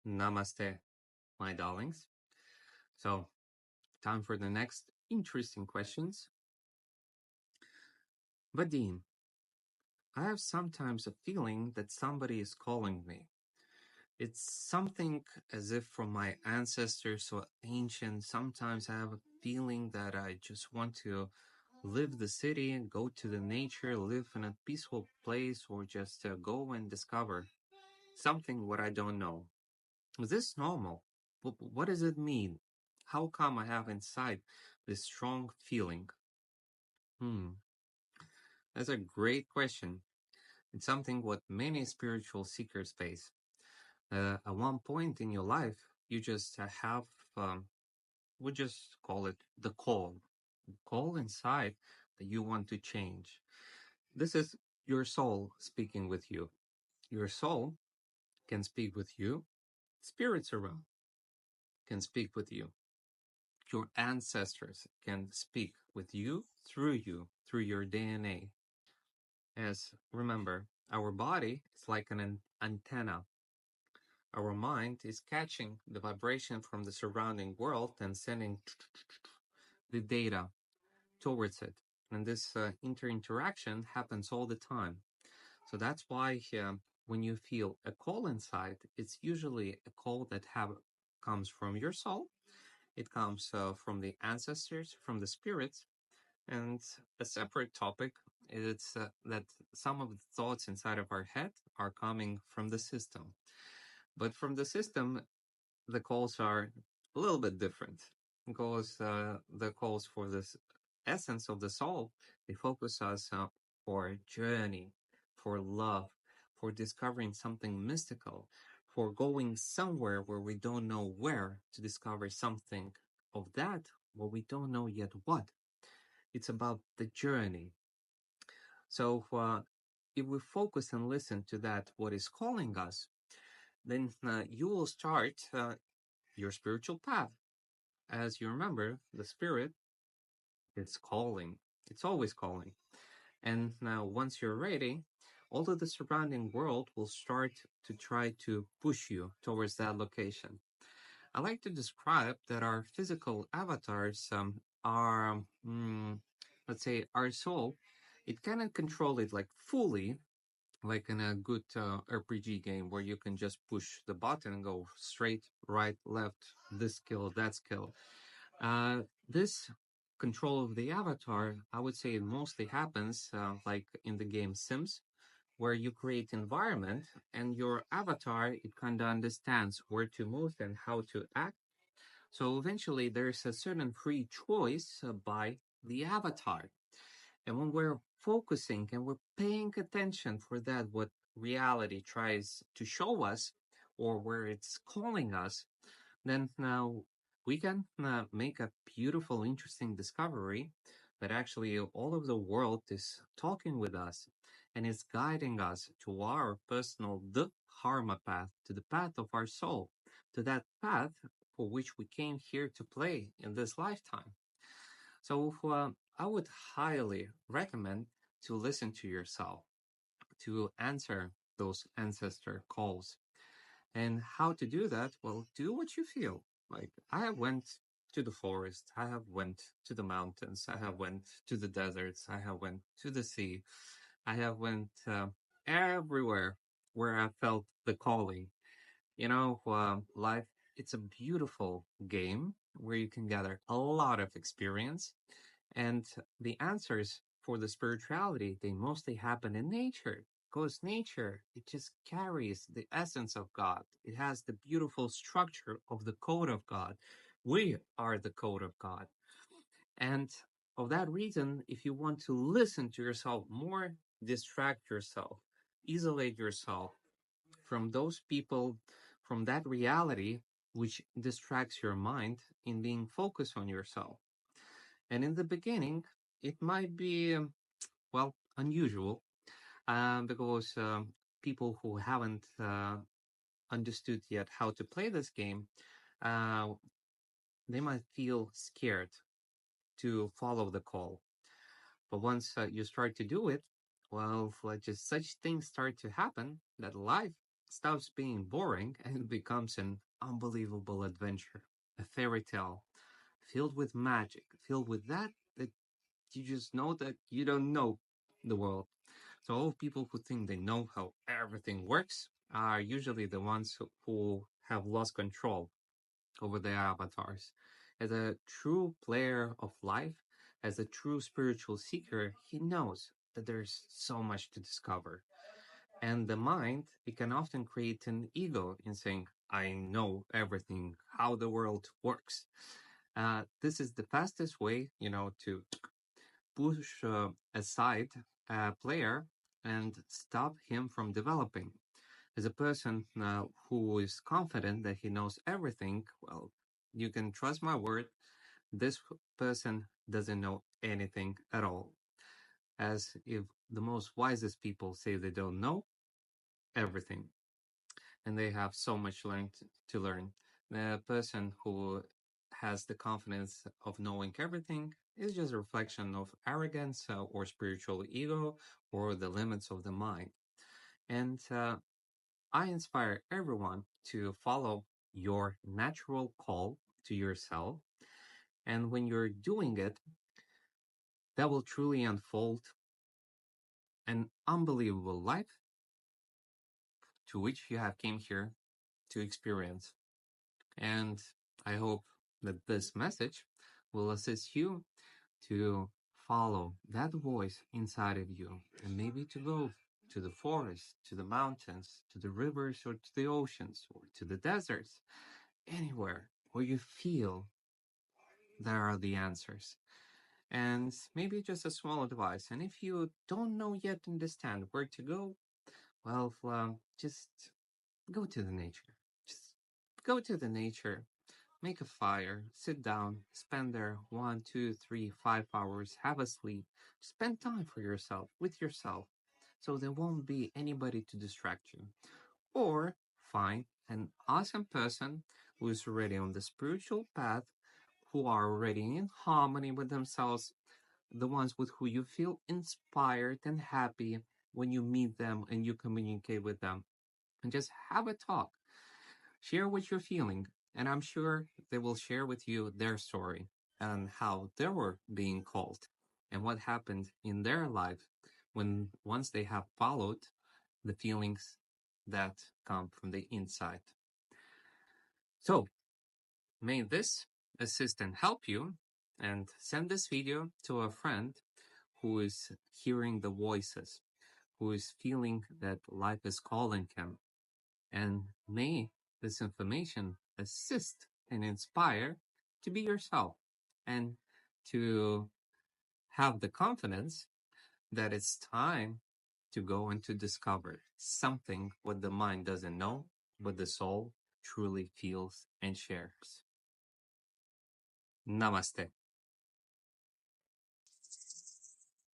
Namaste, my darlings. So, time for the next interesting questions. Vadim, I have sometimes a feeling that somebody is calling me. It's something as if from my ancestors so ancient. Sometimes I have a feeling that I just want to live the city and go to the nature, live in a peaceful place, or just go and discover something what I don't know. Is this normal? What does it mean? How come I have inside this strong feeling? Hmm, that's a great question. It's something what many spiritual seekers face. At one point in your life, you just have, um, we just call it the call inside that you want to change. This is your soul speaking with you. Your soul can speak with you. Spirits around can speak with you. Your ancestors can speak with you, through your DNA. As remember, our body is like an antenna. Our mind is catching the vibration from the surrounding world and sending the data towards it. And this interaction happens all the time. So that's why when you feel a call inside, it's usually a call that comes from your soul. It comes from the ancestors, from the spirits. And a separate topic is that some of the thoughts inside of our head are coming from the system. But from the system, the calls are a little bit different because the calls for this essence of the soul, they focus us for journey, for love, for discovering something mystical, for going somewhere where we don't know where to discover something of that, what we don't know yet what. It's about the journey. So if we focus and listen to that, what is calling us, then you will start your spiritual path. As you remember, the spirit is calling. It's always calling. And now once you're ready, all of the surrounding world will start to try to push you towards that location. I like to describe that our physical avatars are, let's say, our soul. It cannot control it like fully, like in a good RPG game where you can just push the button and go straight, right, left, this skill, that skill. This control of the avatar, I would say it mostly happens like in the game Sims, where you create environment and your avatar, it kind of understands where to move and how to act. So eventually there's a certain free choice by the avatar. And when we're focusing and we're paying attention for that, what reality tries to show us or where it's calling us, then now we can make a beautiful, interesting discovery that actually all of the world is talking with us and is guiding us to our personal dharma path, to the path of our soul, to that path for which we came here to play in this lifetime. So I would highly recommend to listen to yourself, to answer those ancestor calls. And how to do that? Well, do what you feel. Like I have went to the forest, I have went to the mountains, I have went to the deserts, I have went to the sea, I have went everywhere where I felt the calling. Life, it's a beautiful game where you can gather a lot of experience. And the answers for the spirituality, they mostly happen in nature. Because nature, it just carries the essence of God. It has the beautiful structure of the code of God. We are the code of God. And of that reason, if you want to listen to yourself more, distract yourself, isolate yourself from those people, from that reality which distracts your mind in being focused on yourself. And in the beginning, it might be, well, unusual because people who haven't understood yet how to play this game, uh, they might feel scared to follow the call. But once you start to do it, well, like just such things start to happen that life stops being boring and becomes an unbelievable adventure, a fairy tale filled with magic, filled with that you just know that you don't know the world. So all people who think they know how everything works are usually the ones who have lost control over their avatars. As a true player of life, as a true spiritual seeker, he knows that there's so much to discover. And the mind, it can often create an ego in saying, I know everything, how the world works. This is the fastest way, to push aside a player and stop him from developing. As a person who is confident that he knows everything, well, you can trust my word, this person doesn't know anything at all. As if the most wisest people say they don't know everything, and they have so much to learn. The person who has the confidence of knowing everything is just a reflection of arrogance or spiritual ego or the limits of the mind. And I inspire everyone to follow your natural call to yourself. And when you're doing it, that will truly unfold an unbelievable life to which you have came here to experience. And I hope that this message will assist you to follow that voice inside of you and maybe to go to the forest, to the mountains, to the rivers, or to the oceans, or to the deserts, anywhere where you feel there are the answers. And maybe just a small advice. And if you don't know yet, understand where to go, well, just go to the nature. Just go to the nature. Make a fire, sit down, spend there 1, 2, 3, 5 hours, have a sleep. Spend time for yourself, with yourself, so there won't be anybody to distract you. Or find an awesome person who is already on the spiritual path, who are already in harmony with themselves, the ones with who you feel inspired and happy when you meet them and you communicate with them. And just have a talk. Share what you're feeling, and I'm sure they will share with you their story and how they were being called and what happened in their life when once they have followed the feelings that come from the inside. So, may this assist and help you, and send this video to a friend who is hearing the voices, who is feeling that life is calling him. And may this information assist and inspire to be yourself and to have the confidence that it's time to go and to discover something what the mind doesn't know, but the soul truly feels and shares. Namaste.